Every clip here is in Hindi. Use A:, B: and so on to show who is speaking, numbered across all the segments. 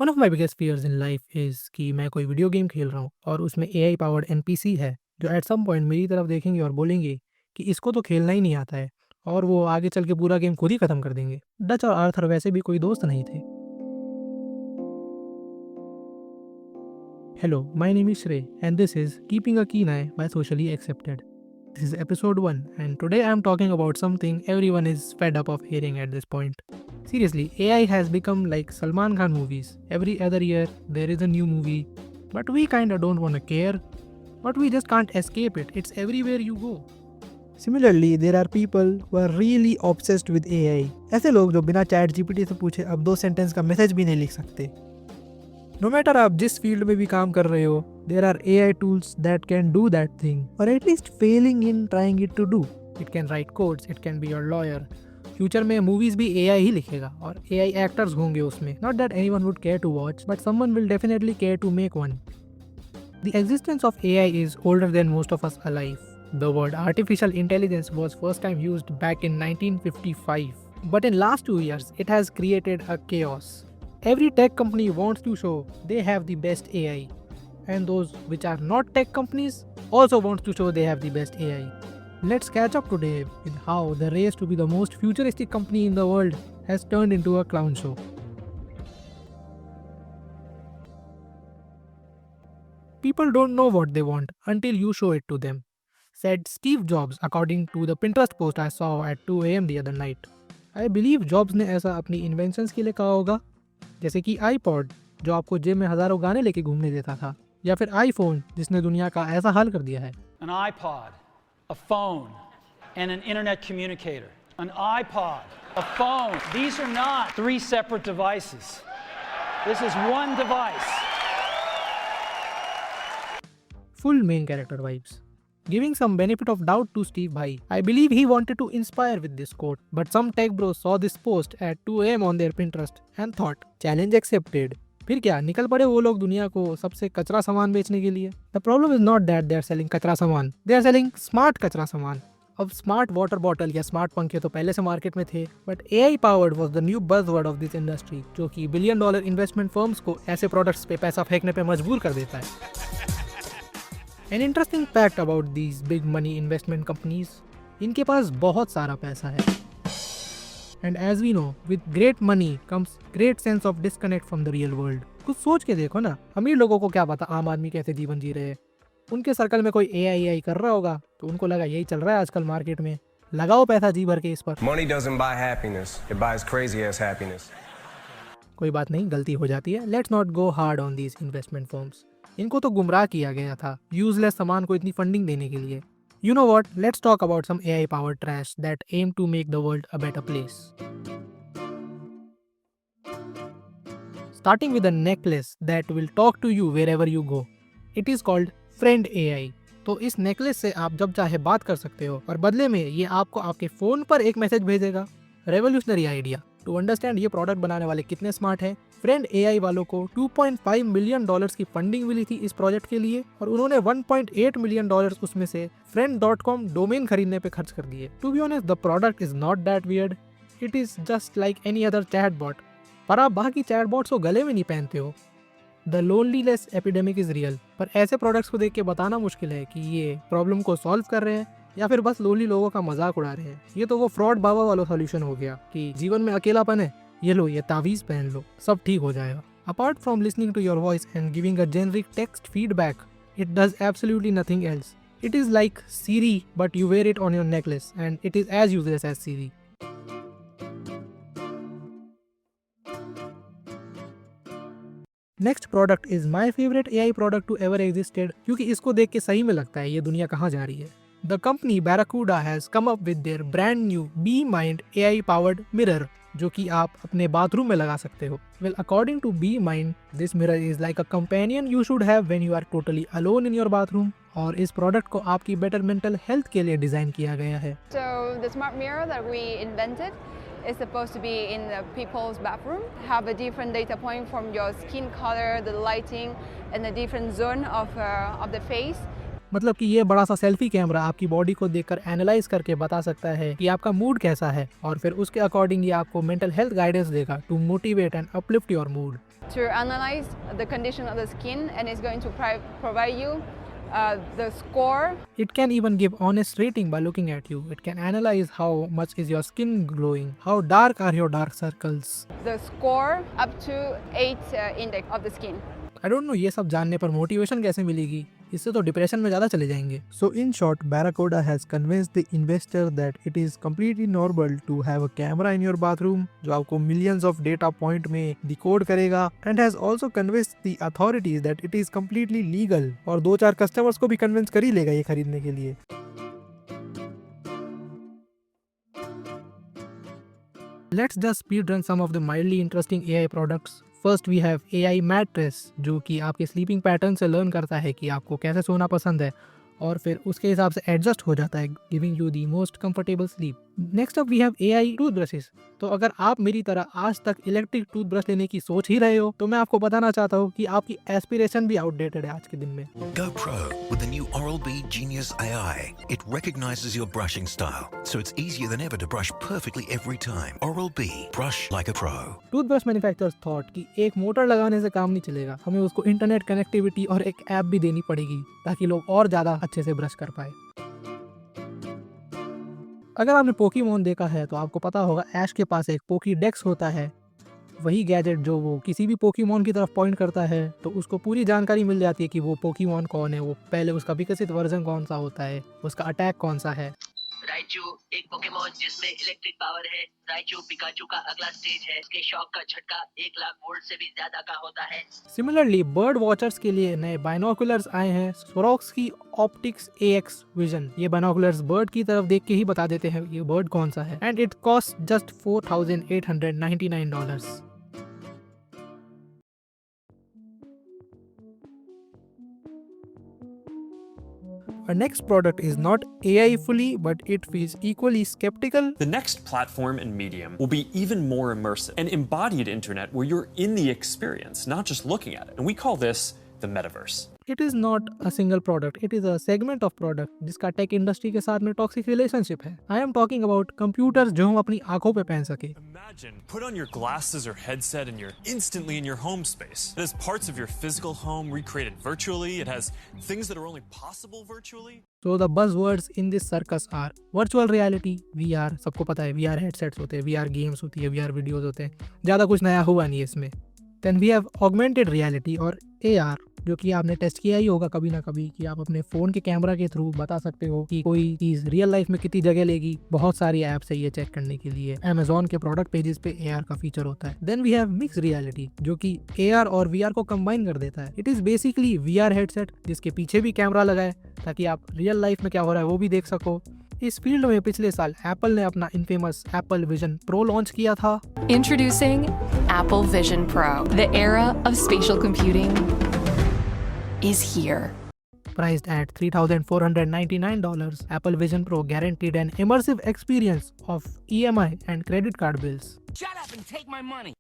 A: One of my biggest fears in life is कि मैं कोई वीडियो गेम खेल रहा हूँ और उसमें एआई पावर्ड एनपीसी है जो एट सम पॉइंट मेरी तरफ देखेंगे और बोलेंगे कि इसको तो खेलना ही नहीं आता है और वो आगे चल के पूरा गेम खुद ही ख़त्म कर देंगे। डच और आर्थर वैसे भी कोई दोस्त नहीं थे। Hello, my name is Shrey and this is keeping a keen eye by socially accepted. This is episode 1, and today I am talking about something everyone is fed up of hearing at this point. Seriously, AI has become like Salman Khan movies. Every other year, there is a new movie, but we kinda don't wanna care, but we just can't escape it. It's everywhere you go.
B: Similarly, there are people who are really obsessed with AI. ऐसे लोग जो बिना चैट जीपीटी से पूछे अब 2 सेंटेंस का मैसेज भी नहीं लिख सकते। No matter आप जिस फील्ड में भी काम कर रहे हो, there are AI tools that can do that thing, or at least failing in trying it to do.
A: It can write codes, it can be your lawyer. Future में मूवीज भी AI ही लिखेगा और AI एक्टर्स होंगे उसमें. Not that anyone would care to watch, but someone will definitely care to make one. The existence of AI is older than most of us alive. The word artificial intelligence was first time used back in 1955. But in last 2 years, it has created a chaos. Every tech company wants to show they have the best AI. And those which are not tech companies also wants to show they have the best AI. Let's catch up today with how the race to be the most futuristic company in the world has turned into a clown show. People don't know what they want until you show it to them, said Steve Jobs according to the Pinterest post I saw at 2 a.m. the other night. I believe Jobs ने ऐसा अपनी इन्वेंशंस के लिए कहा होगा, जैसे कि iPod जो आपको जेब में हजारों गाने लेके घूमने देता था, या फिर iPhone जिसने दुनिया का ऐसा हाल कर दिया है।
C: An iPod, a phone, and an internet communicator. An iPod, a phone. These are not 3 separate devices. This is one device.
A: Full main character vibes. Giving some benefit of doubt to Steve Bhai, I believe he wanted to inspire with this quote, but some tech bros saw this post at 2 a.m. on their Pinterest and thought, challenge accepted. फिर क्या निकल पड़े वो लोग दुनिया को सबसे कचरा सामान बेचने के लिए। The problem is not that they are selling कचरा सामान, दे आर सेलिंग स्मार्ट कचरा सामान। अब स्मार्ट वाटर बॉटल या स्मार्ट पंखे तो पहले से मार्केट में थे, but AI powered was the new buzzword of this industry, जो कि $1 बिलियन इन्वेस्टमेंट फर्म्स को ऐसे प्रोडक्ट्स पे पैसा फेंकने पे मजबूर कर देता है। An interesting fact about these big money investment companies, इनके पास बहुत सारा पैसा है। And as we know, with great money comes great sense of disconnect from the real world. कुछ सोच के देखो ना, अमीर लोगों को क्या पता आम आदमी कैसे जीवन जी रहे हैं। उनके सर्कल में कोई AI कर रहा होगा तो उनको लगा यही चल रहा है आजकल मार्केट में, लगाओ पैसा जी भर के इस पर।
D: Money doesn't buy happiness, it buys crazy ass happiness.
A: कोई बात नहीं, गलती हो जाती है। Let's not go hard on these investment firms. इनको तो गुमराह किया गया था यूजलेस सामान को इतनी फंडिंग देने के लिए। You know what, let's talk about some AI powered trash that aim to make the world a better place. Starting with a necklace that will talk to you wherever you go. It is called friend AI। तो इस नेकलेस से आप जब चाहे बात कर सकते हो और बदले में ये आपको आपके फोन पर एक मैसेज भेजेगा। Revolutionary idea. टू अंडरस्टैंड ये प्रोडक्ट बनाने वाले कितने स्मार्ट हैं, फ्रेंड AI वालों को $2.5 मिलियन की फंडिंग मिली थी इस प्रोजेक्ट के लिए और उन्होंने $1.8 मिलियन उसमें से friend.com डोमेन खरीदने पे खर्च कर दिए। To be honest, the product is not that weird, it is just like any other chatbot, पर आप बाकी चैटबॉट्स को गले में नहीं पहनते हो। The loneliness epidemic is real, पर ऐसे प्रोडक्ट्स को देख के बताना मुश्किल है कि ये प्रॉब्लम को सॉल्व कर रहे हैं या फिर बस लोनली लोगों का मजाक उड़ा रहे हैं। ये तो वो फ्रॉड बाबा वाला सॉल्यूशन हो गया कि जीवन में अकेलापन है, ये लो ये तावीज पहन लो, सब ठीक हो जाएगा। Apart from listening to your voice and giving a generic text feedback, it does absolutely nothing else. It is like Siri, but you wear it on your necklace and it is as useless as Siri. Next product is my favourite AI product to ever existed, क्योंकि इसको देख के सही में लगता है ये दुनिया कहाँ जा रही है। The company Barracuda has come up with their brand new Be Mind AI powered mirror, जो कि आप अपने बाथरूम में लगा सकते हो। Well, according to Be Mind, this mirror is like a companion you should have when you are totally alone in your bathroom, और इस प्रोडक्ट को आपकी बेटर मेंटल हेल्थ के लिए डिजाइन किया गया है।
E: So the smart mirror that we invented is supposed to be in the people's bathroom, have a different data point from your skin color, the lighting, and the different zone of the face.
A: मतलब कि ये बड़ा सा सेल्फी कैमरा आपकी बॉडी को देखकर एनालाइज करके बता सकता है कि आपका मूड कैसा है और फिर उसके अकॉर्डिंग ये आपको मेंटल हेल्थ गाइडेंस देगा to motivate and uplift your mood.
E: to analyze the condition of the skin, and it's going to provide you the score.
A: It can even give honest rating by looking at you. It can analyze how much is your skin glowing, how dark are your dark circles.
E: The score up to 8 index of the skin.
A: I don't know ये सब जानने पर मोटिवेशन कैसे मिलेगी, इससे तो डिप्रेशन में ज़्यादा चले जाएंगे.
B: So in short, Barracuda has convinced the investor that it is completely normal to have a camera in your bathroom जो आपको millions of data point में decode करेगा, and has also convinced the authorities that it is completely legal, और 2-4 customers को भी convince कर ही लेगा ये खरीदने के लिए.
A: Let's just speed run some of the mildly interesting AI products. First we have AI Mattress जो कि आपके स्लीपिंग पैटर्न से लर्न करता है कि आपको कैसे सोना पसंद है और फिर उसके हिसाब से एडजस्ट हो जाता है, giving you the most comfortable sleep. Next up we have AI toothbrushes. तो अगर आप मेरी तरह आज तक इलेक्ट्रिक टूथब्रश लेने की सोच ही रहे हो तो मैं आपको बताना चाहता हूँ कि आपकी एस्पिरेशन भी आउटडेटेड है आज के दिन में.
F: Go Pro with the new Oral-B Genius AI. It recognizes your brushing style, so it's easier than ever to brush perfectly every time. Oral-B, brush like a pro.
A: Toothbrush manufacturers thought कि एक मोटर लगाने से काम नहीं चलेगा, हमें उसको इंटरनेट कनेक्टिविटी और एक ऐप भी देनी पड़ेगी ताकि लोग और ज़्यादा अच्छे से ब्रश कर पाए. अगर आपने पोकीमोन देखा है तो आपको पता होगा ऐश के पास एक पोकी डेक्स होता है, वही गैजेट जो वो किसी भी पोकीमोन की तरफ पॉइंट करता है तो उसको पूरी जानकारी मिल जाती है कि वो पोकीमोन कौन है, वो पहले उसका विकसित वर्जन कौन सा होता है, उसका अटैक कौन सा है.
G: राइचू एक पोकेमोन जिसमें इलेक्ट्रिक पावर है. राइचू पिकाचू का अगला स्टेज है. इसके शॉक का झटका 1 लाख वोल्ट से भी ज्यादा का होता है.
A: सिमिलरली बर्ड वॉचर्स के लिए नए बाइनोकुलर्स आए हैं, Swarovski Optics AX Vision. ये बाइनोकुलर्स बर्ड की तरफ देख के ही बता देते हैं ये बर्ड कौन सा है, and it cost just $4,899. Our next product is not AI fully, but it feels equally skeptical.
H: The next platform and medium will be even more immersive, an embodied internet where you're in the experience, not just looking at it. And we call this the metaverse.
A: It is not a single product, it is a segment of product जिसका टेक इंडस्ट्री के साथ में टॉक्सिक रिलेशनशिप है. I am talking about computers जो हम अपनी आंखों पे पहन सके.
H: Imagine, put on your glasses or headset and you're instantly in your home space. It has parts of your physical home recreated virtually. It has things that are only possible virtually.
A: So the buzzwords in this circus are virtual reality, VR, सबको पता है VR headsets होते हैं, VR games होती है, VR videos होते हैं, ज़्यादा कुछ नया हुआ नहीं है इसमें. Then we have augmented reality और AR जो कि आपने टेस्ट किया ही होगा कभी ना कभी कि आप अपने फ़ोन के कैमरा के थ्रू बता सकते हो कि कोई चीज़ रियल लाइफ में कितनी जगह लेगी. बहुत सारी ऐप्स है ये चेक करने के लिए. Amazon के प्रोडक्ट पेजेस पे AR का फीचर होता है. Then we have mix reality जो कि AR और VR को कंबाइन कर देता है. It is basically VR headset जिसके पीछे भी कैमरा लगा है ताकि आप रियल लाइफ में क्या हो रहा है वो भी देख सको. इस फील्ड में पिछले साल एप्पल ने अपना infamous Apple vision pro launch किया था.
I: Introducing Apple Vision Pro. The era of spatial computing is here.
A: Priced at $3,499, Apple Vision Pro guaranteed an immersive experience of EMI and credit card bills.
G: Shut up and take my money.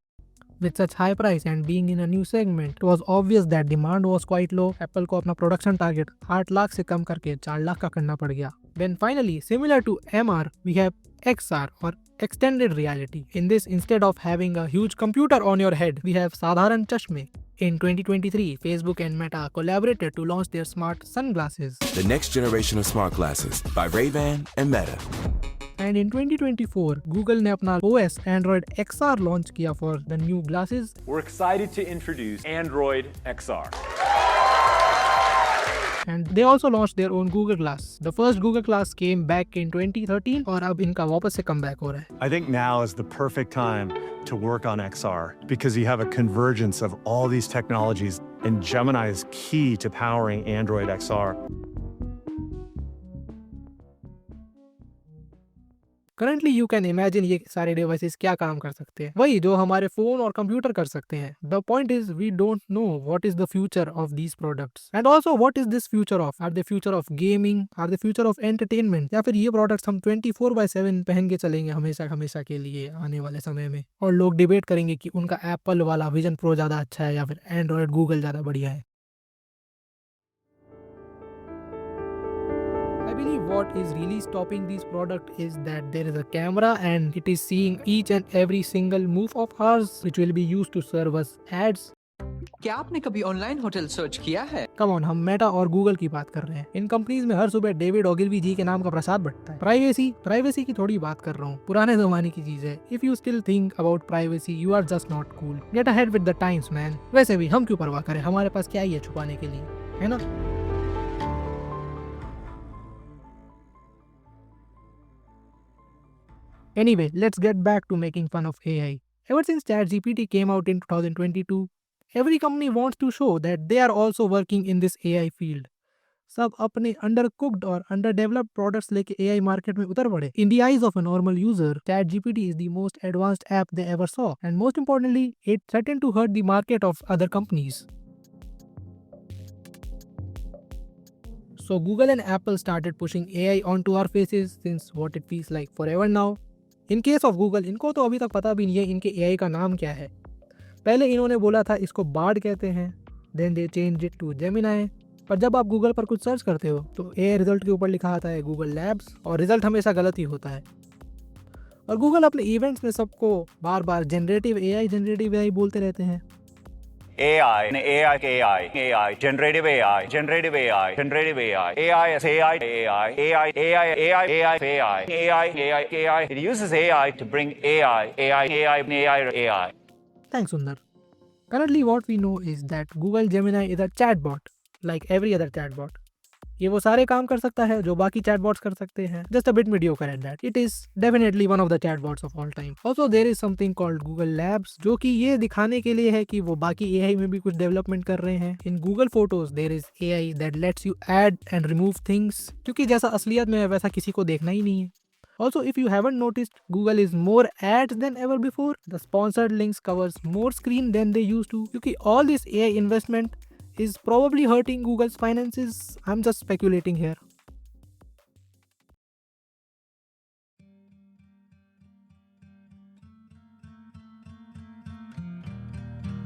A: With such high price and being in a new segment, it was obvious that demand was quite low. Apple को अपना प्रोडक्शन टारगेट 8 लाख से कम करके 4 लाख का करना पड़ गया. Then finally, similar to MR, we have XR or extended reality. In this, instead of having a huge computer on your head, we have साधारण चश्मे. In 2023, Facebook and Meta collaborated to launch their smart sunglasses.
J: The next generation of smart glasses by Ray-Ban and Meta.
A: And in 2024, Google ने अपना OS Android XR launch किया for the new glasses.
K: We're excited to introduce Android XR.
A: And they also launched their own Google Glass. The first Google Glass came back in 2013 और अब इनका वापस से comeback हो रहा है.
K: I think now is the perfect time to work on XR because you have a convergence of all these technologies, and Gemini is key to powering Android XR.
A: Currently you can imagine ये सारे devices क्या काम कर सकते हैं, वही जो हमारे फोन और कंप्यूटर कर सकते हैं. The point is we don't know what is the future of these products, and also what is this future of? Are they future of gaming? Are they future of entertainment? या फिर ये products हम 24/7 पहन के चलेंगे हमेशा के लिए आने वाले समय में, और लोग डिबेट करेंगे कि उनका एप्पल वाला विजन प्रो ज़्यादा अच्छा है या फिर एंड्रॉयड गूगल ज़्यादा बढ़िया है. I I believe what is really stopping this product is that there is a camera and it is seeing each and every single move of ours which will be used to serve us ads.
L: क्या आपने कभी ऑनलाइन होटल सर्च किया है?
A: कम ऑन, हम मेटा और गूगल की बात कर रहे हैं। इन कंपनीज में हर सुबह डेविड ओगिलवी जी के नाम का प्रसाद बढ़ता है। प्राइवेसी की थोड़ी बात कर रहा हूँ, पुराने जमाने की चीज है। If you still think about privacy you are just not cool. Get ahead with the times man. वैसे भी हम क्यों परवाह करें, हमारे पास क्या ही है छुपाने के लिए, है ना? Anyway, let's get back to making fun of AI. Ever since ChatGPT came out in 2022, every company wants to show that they are also working in this AI field. सब अपने अंडरकुक्ड और अंडरडेवलप्ड प्रोडक्ट्स लेके AI मार्केट में उतर पड़े। In the eyes of a normal user, ChatGPT is the most advanced app they ever saw, and most importantly, it threatened to hurt the market of other companies. So Google and Apple started pushing AI onto our faces since what it feels like forever now. In case of Google, इनको तो अभी तक पता भी नहीं है इनके AI का नाम क्या है। पहले इन्होंने बोला था इसको बार्ड कहते हैं, then they change it to Gemini. पर जब आप गूगल पर कुछ सर्च करते हो तो AI रिजल्ट के ऊपर लिखा आता है गूगल लैब्स, और रिजल्ट हमेशा गलत ही होता है। और गूगल अपने इवेंट्स में सबको बार बार जनरेटिव AI बोलते रहते हैं।
M: AI, generative AI, AI. It uses AI to bring AI.
A: Thanks, Sundar. Currently, what we know is that Google Gemini is a chatbot, like every other chatbot. ये वो सारे काम कर सकता है जो बाकी चैटबॉट्स कर सकते हैं, just a bit mediocre at that. It is definitely one of the chatbots of all time. Also, there is something called Google Labs, जो कि ये दिखाने के लिए है कि वो बाकी AI में भी कुछ डेवलपमेंट कर रहे हैं। In Google Photos, there is AI that lets you add and remove things, क्योंकि जैसा असलियत में है वैसा किसी को देखना ही नहीं है। Also, if you haven't noticed, Google is more ads than ever before. The sponsored links covers more screen than they used to, क्योंकि all this AI investment is probably hurting Google's finances. I'm just speculating here.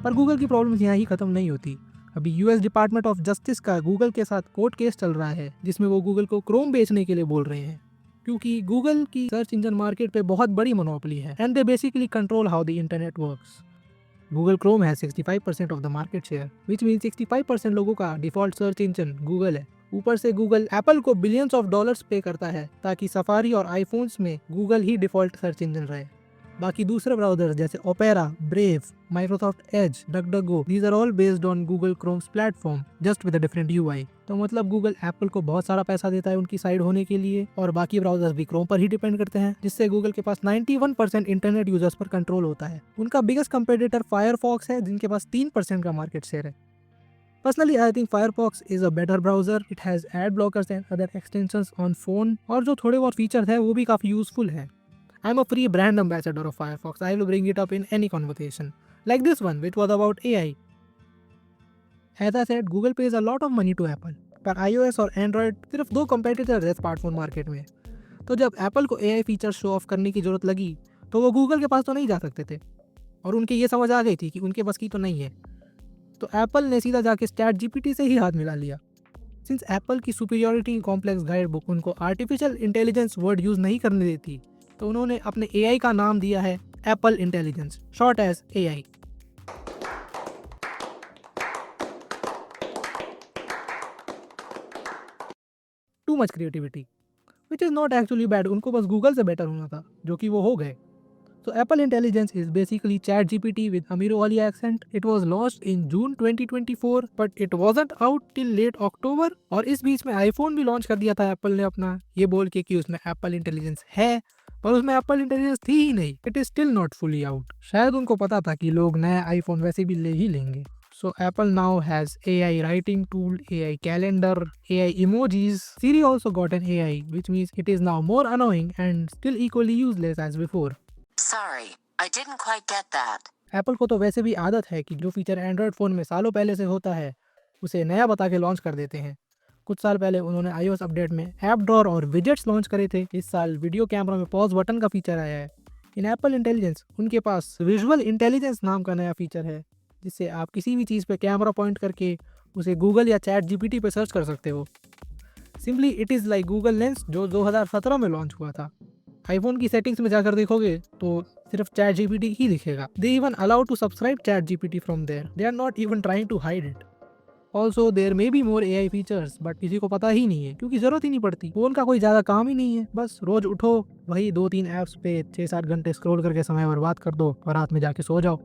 A: पर गूगल की प्रॉब्लम्स यहाँ ही खत्म नहीं होती। अभी यूएस डिपार्टमेंट ऑफ जस्टिस का गूगल के साथ कोर्ट केस चल रहा है जिसमें वो गूगल को क्रोम बेचने के लिए बोल रहे हैं, क्योंकि गूगल की सर्च इंजन मार्केट पे बहुत बड़ी मोनोपोली है and they basically control how the internet works. Google Chrome has 65% of the market share, which means 65% लोगों का डिफॉल्ट सर्च इंजन गूगल है। ऊपर से गूगल एप्पल को बिलियंस ऑफ डॉलर्स पे करता है ताकि सफारी और आईफोन्स में गूगल ही डिफॉल्ट सर्च इंजन रहे। बाकी दूसरे ब्राउजर्स जैसे Opera, Brave, Microsoft Edge, DuckDuckGo, these are all based on Google Chrome's platform, just with a different UI। तो मतलब गूगल एप्पल को बहुत सारा पैसा देता है उनकी साइड होने के लिए, और बाकी ब्राउजर्स भी क्रोम पर ही डिपेंड करते हैं, जिससे गूगल के पास 91% इंटरनेट यूजर्स पर कंट्रोल होता है। उनका बिगेस्ट कंपेटिटर फायरफॉक्स है जिनके पास 3% का मार्केट शेयर है। Personally, I think Firefox is a better browser. It has ad blockers and other extensions on phone, और जो थोड़े बहुत फीचर्स है वो भी काफी यूजफुल है। I'm a free brand ambassador of Firefox. I will bring it up in any conversation, like this one, which was about AI. As I said, Google pays a lot of money to Apple, पर iOS और Android सिर्फ दो competitors है स्मार्टफोन मार्केट में। तो जब Apple को AI फीचर शो ऑफ करने की जरूरत लगी तो वो Google के पास तो नहीं जा सकते थे, और उनके ये समझ आ गई थी कि उनके बस की तो नहीं है। तो Apple ने सीधा जाके ChatGPT से ही हाथ मिला लिया। सिंस Apple की सुपीरियरिटी कॉम्प्लेक्स गाइड बुक उनको आर्टिफिशियल इंटेलिजेंस वर्ड यूज नहीं करने देती, तो उन्होंने अपने AI का नाम दिया है Apple Intelligence, short as AI। Too much creativity, which is not actually bad. उनको बस गूगल से बेटर होना था, जो कि वो हो गए। So Apple Intelligence is basically ChatGPT with Amirali accent. It was launched in June 2024, but it wasn't out till late October. और इस बीच में iPhone भी लॉन्च कर दिया था Apple ने अपना, ये बोल के कि उसमें Apple Intelligence है, पर उसमें Apple Intelligence थी ही नहीं। It is still not fully out. शायद उनको पता था कि लोग नया iPhone वैसे भी ले ही लेंगे। So Apple now has AI writing tool, AI calendar, AI emojis. Siri also got an AI, which means it is now more annoying and still equally useless as before.
N: Sorry, I didn't quite get that.
A: Apple को तो वैसे भी आदत है कि जो फीचर एंड्रॉयड फ़ोन में सालों पहले से होता है उसे नया बता के लॉन्च कर देते हैं। कुछ साल पहले उन्होंने iOS अपडेट में ऐप ड्रॉअर और विजेट्स लॉन्च करे थे। इस साल वीडियो कैमरा में पॉज बटन का फीचर आया है। इन एप्पल इंटेलिजेंस उनके पास विजुअल इंटेलिजेंस नाम का नया फीचर है, जिससे आप किसी भी चीज़ पे कैमरा पॉइंट करके उसे गूगल या ChatGPT पे सर्च कर सकते हो। Simply it is like Google lens जो 2017 में लॉन्च हुआ था। आईफोन की सेटिंग्स में जाकर देखोगे तो सिर्फ चैट जीपीटी ही दिखेगा। They even allow to subscribe chat GPT from there, they are not even trying to hide it. Also there may be more AI features, but किसी को पता ही नहीं है क्योंकि जरूरत ही नहीं पड़ती। फोन का कोई ज़्यादा काम ही नहीं है, बस रोज उठो, वही 2-3 ऐप्स पे 6-7 घंटे स्क्रॉल करके समय बर्बाद कर दो और रात में जाके सो जाओ।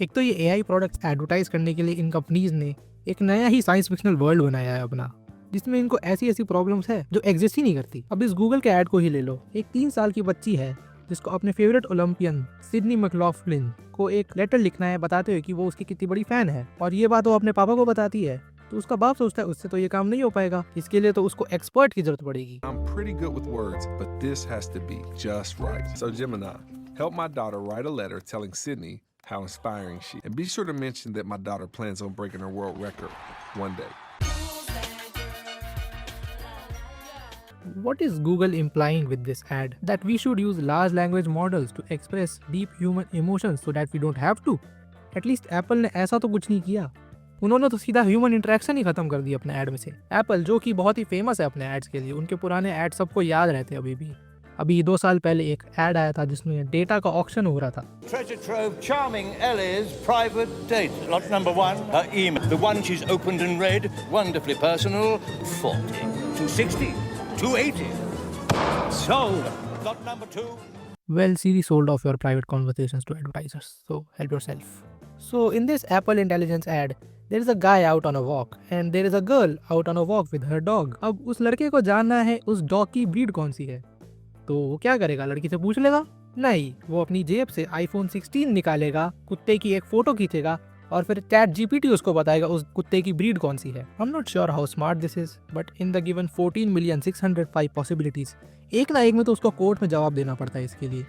A: एक तो ये AI प्रोडक्ट्स एडवर्टाइज करने के लिए इन कंपनीज ने एक नया ही साइंस फिक्शनल वर्ल्ड बनाया है अपना, जिसमें इनको ऐसी ऐसी प्रॉब्लम्स है जो एग्जिस्ट ही नहीं करती। अब इस गूगल के ऐड को ही ले लो। एक 3 साल की बच्ची है जिसको अपने फेवरेट ओलंपियन सिडनी मैकलॉफ्लिन को एक लेटर लिखना है बताते हुए कि वो उसकी कितनी बड़ी फैन है, और ये बात वो अपने पापा को बताती है। तो उसका बाप सोचता है उससे तो ये काम नहीं हो पाएगा, इसके लिए तो उसको एक्सपर्ट की जरूरत पड़ेगी।
O: I'm pretty good with words, but this has to be just right. So Gemini, help my daughter write a letter telling Sydney how inspiring she is. And be sure to mention that my daughter plans on breaking her world record one day.
A: What is Google implying with this ad? That we should use large language models to express deep human emotions so that we don't have to? At least Apple ने ऐसा तो कुछ नहीं किया। उन्होंने तो सीधा ह्यूमन इंटरेक्शन ही खत्म कर दिया अपने ऐड में से। एप्पल जो कि बहुत ही फेमस है अपने एड्स के लिए, उनके पुराने ऐड सबको याद रहते हैं अभी भी। अभी 2 साल पहले एक ऐड आया था जिसमें डेटा का ऑक्शन हो रहा था।
P: Treasure trove charming Ellie's private data. Lot number 1, her email. The one she's opened and read, wonderfully personal, 40, 260, 280. Sold. Lot number 2.
A: Well, Siri sold off your private conversations to advertisers, so help yourself. So in this Apple Intelligence ad, there is a guy out on a walk and there is a girl out on a walk with her dog. अब उस लड़के को जानना है उस डॉग की ब्रीड कौन सी है, तो वो क्या करेगा? लड़की से पूछ लेगा? नहीं, वो अपनी जेब से iPhone 16 निकालेगा, कुत्ते की एक फोटो खींचेगा और फिर चैट जीपीटी उसको बताएगा उस कुत्ते की ब्रीड कौन सी है। I'm not sure how smart this is, but in the given 14,605 possibilities, एक ना एक में तो उसको कोर्ट में जवाब देना पड़ता है इसके लिए।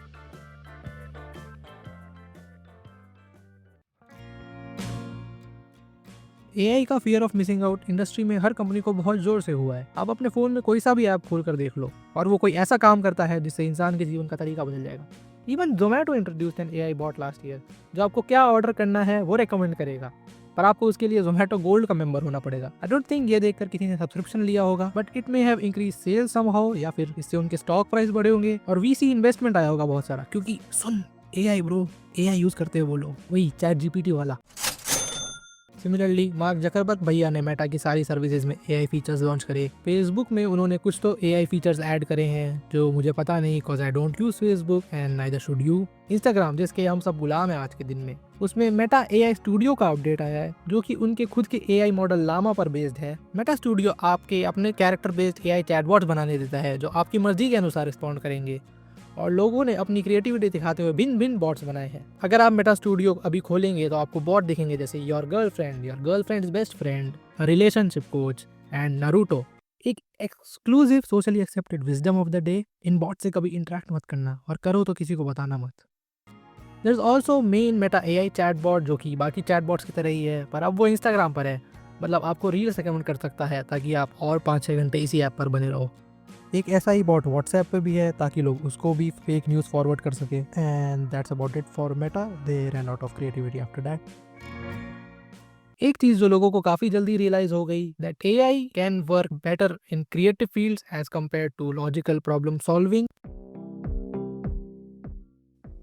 A: AI का fear of missing out industry में हर कंपनी को बहुत जोर से हुआ है। आप अपने फोन में कोई सा भी ऐप खोल कर देख लो और वो कोई ऐसा काम करता है जिससे इंसान के जीवन का तरीका बदल जाएगा। Even Zomato introduced an AI bot last year जो आपको क्या ऑर्डर करना है वो रेकमेंड करेगा, पर आपको उसके लिए जोमेटो गोल्ड का मेंबर होना पड़ेगा। आई डोंट थिंक ये देखकर किसी ने सब्सक्रिप्शन लिया होगा, but it may have increase sales somehow, या फिर इससे उनके स्टॉक प्राइस बढ़े होंगे और VC इन्वेस्टमेंट आया होगा बहुत सारा। क्योंकि सुन, AI ब्रो, AI यूज करते हैं वो लोग, वही चैट जीपीटी वाला। सिमिलरली मार्क जकरबर्ग भैया ने मेटा की सारी सर्विसेज में AI फीचर्स लॉन्च करे। फेसबुक में उन्होंने कुछ तो AI फीचर्स ऐड करे हैं जो मुझे पता नहीं, because I don't use Facebook and neither should you. Instagram जिसके हम सब गुलाम हैं आज के दिन में, उसमें मेटा AI स्टूडियो का अपडेट आया है जो कि उनके खुद के AI मॉडल लामा पर बेस्ड है। मेटा स्टूडियो आपके अपने कैरेक्टर बेस्ड AI चैटबॉट्स बनाने देता है जो आपकी मर्जी के अनुसार रिस्पॉन्ड करेंगे, और लोगों ने अपनी क्रिएटिविटी दिखाते हुए भिन्न भिन्न बॉट्स बनाए हैं। अगर आप मेटा स्टूडियो अभी खोलेंगे तो आपको बॉट दिखेंगे जैसे your girlfriend best friend, relationship coach and Naruto. एक exclusive socially accepted wisdom of the day, इन बॉट से कभी इंटरेक्ट मत करना और करो तो किसी को बताना मत। There is also main Meta AI chatbot जो कि बाकी चैटबॉट्स की तरह ही है, पर अब वो इंस्टाग्राम पर है। मतलब आपको रील्स रिकमेंड कर सकता है ताकि आप और 5-6 घंटे इसी ऐप पर बने रहो। एक ऐसा ही बॉट व्हाट्सएप पे भी है ताकि लोग उसको भी फेक न्यूज़ फॉरवर्ड कर सके। And that's about it for Meta, they run out of creativity after that. एक चीज़ जो लोगों को काफ़ी जल्दी रियलाइज हो गई, that AI can work better in creative fields as compare to logical problem solving.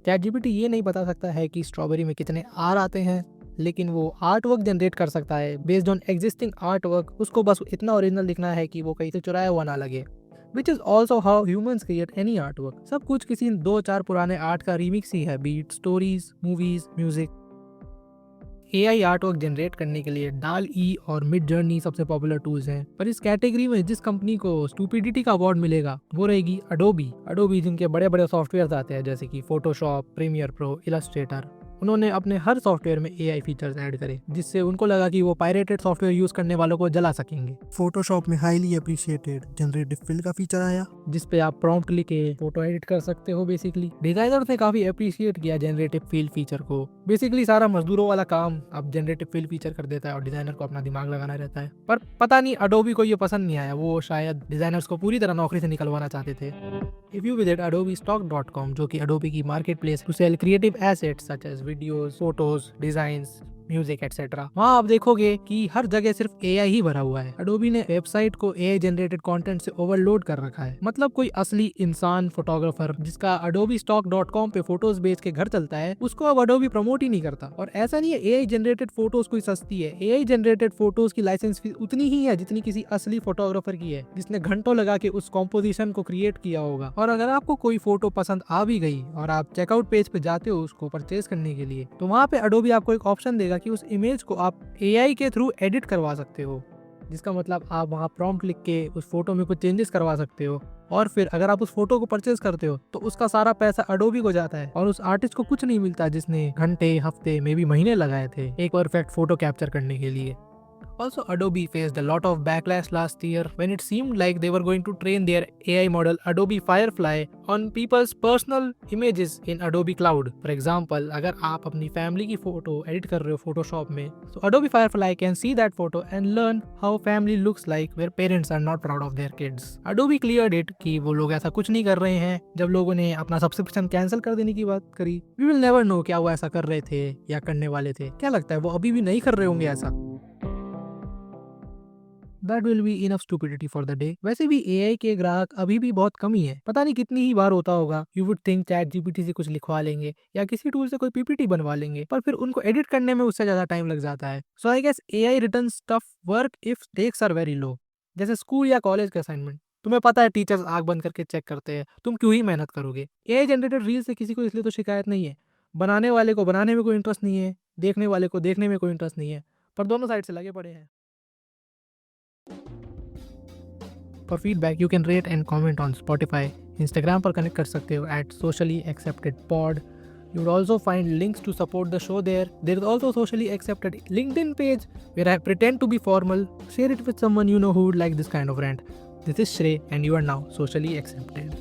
A: Chat GPT ये नहीं बता सकता है कि स्ट्रॉबेरी में कितने आर आते हैं, लेकिन वो आर्ट वर्क जनरेट कर सकता है based on existing art work. उसको बस इतना ओरिजिनल दिखना है कि वो कहीं से चुराया हुआ ना लगे। Which is also how humans create any artwork. सब कुछ किसी 2-4 पुराने आर्ट का रीमिक्स ही है, beat stories, movies, music. AI artwork generate करने के लिए DALL-E और मिड जर्नी सबसे पॉपुलर टूल्स हैं, पर इस कैटेगरी में जिस कंपनी को स्टूपिडिटी का अवार्ड मिलेगा वो रहेगी अडोबी जिनके बड़े बड़े सॉफ्टवेयर आते हैं जैसे कि फोटोशॉप, प्रीमियर प्रो, इलस्ट्रेटर। उन्होंने अपने हर सॉफ्टवेयर में AI फीचर्स ऐड करे, जिससे उनको लगा कि वो पायरेटेड सॉफ्टवेयर यूज करने वालों को जला सकेंगे।
B: फोटोशॉप में हाईली अप्रिशिएटेड जनरेटिव फिल का फीचर आया,
A: जिस पे आप प्रॉम्प्ट लिख के फोटो एडिट कर सकते हो। बेसिकली डिजाइनर ने काफी अप्रिशिएट किया जनरेटिव फिल फीचर को। बेसिकली सारा मजदूरों वाला काम अब जनरेटिव फिल फीचर कर देता है और डिजाइनर को अपना दिमाग लगाना रहता है। पर पता नहीं अडोबी को ये पसंद नहीं आया, वो शायद डिजाइनर्स को पूरी तरह नौकरी से निकलवाना चाहते थे। If you visit adobestock.com, जो कि अडोबी की market place to sell creative assets such as videos, photos, designs, music etcetera, वहाँ आप देखोगे कि हर जगह सिर्फ AI ही भरा हुआ है। अडोबी ने वेबसाइट को AI जनरेटेड कंटेंट से ओवरलोड कर रखा है। मतलब कोई असली इंसान फोटोग्राफर जिसका adobestock.com पे फोटोज बेच के घर चलता है, उसको अब अडोबी प्रमोट ही नहीं करता। और ऐसा नहीं है AI जनरेटेड फोटोज कोई सस्ती है। AI जनरेटेड फोटोज की लाइसेंस फीस उतनी ही है जितनी किसी असली फोटोग्राफर की है, जिसने घंटों लगा के उस कॉम्पोजिशन को क्रिएट किया होगा। और अगर आपको कोई फोटो पसंद आ भी गई और आप चेकआउट पेज पे जाते हो उसको परचेज करने के लिए, तो वहाँ पे अडोबी आपको एक ऑप्शन देगा कि उस इमेज को आप AI के थ्रू एडिट करवा सकते हो, जिसका मतलब आप वहाँ प्रॉम्प्ट लिख के उस फोटो में कुछ चेंजेस करवा सकते हो। और फिर अगर आप उस फोटो को परचेज करते हो तो उसका सारा पैसा अडोबी को जाता है और उस आर्टिस्ट को कुछ नहीं मिलता जिसने घंटे, हफ्ते, मे बी महीने लगाए थे एक परफेक्ट फोटो कैप्चर करने के लिए। Also, Adobe faced a lot of backlash last year when it seemed like they were going to train their AI model Adobe Firefly on people's personal images in Adobe Cloud. For example, अगर आप अपनी फैमिली की फोटो एडिट कर रहे हो फोटोशॉप में, तो Adobe Firefly can see that photo and learn how family looks like where parents are not proud of their kids. Adobe cleared it कि वो लोग ऐसा कुछ नहीं कर रहे हैं। जब लोगों ने अपना सब्सक्रिप्शन कैंसिल कर देने की बात करी, we will never know क्या वो ऐसा कर रहे थे या करने वाले थे। क्या लगता है वो अभी भी नहीं कर रहे होंगे ऐसा? That will be enough stupidity for the day. वैसे भी AI के ग्राहक अभी भी बहुत कम ही है। पता नहीं कितनी ही बार होता होगा You would think ChatGPT से कुछ लिखवा लेंगे या किसी टूल से कोई PPT बनवा लेंगे, पर फिर उनको एडिट करने में उससे ज्यादा टाइम लग जाता है। So I guess AI returns tough work if stakes are very low. जैसे स्कूल या कॉलेज का असाइनमेंट, तुम्हें पता है टीचर्स आंख बंद करके चेक करते हैं, तुम क्यों ही मेहनत करोगे। AI जनरेटेड रील से किसी को इसलिए तो शिकायत नहीं है, बनाने वाले को बनाने में कोई इंटरेस्ट नहीं है, देखने वाले को देखने में कोई इंटरेस्ट नहीं है, पर दोनों साइड से लगे पड़े हैं। For feedback, you can rate and comment on Spotify. Instagram पर कनेक्ट कर सकते हो @sociallyacceptedpod. You would also find links to support the show there. There is also socially accepted LinkedIn page where I pretend to be formal. Share it with someone you know who would like this kind of rant. This is Shrey and you are now socially accepted.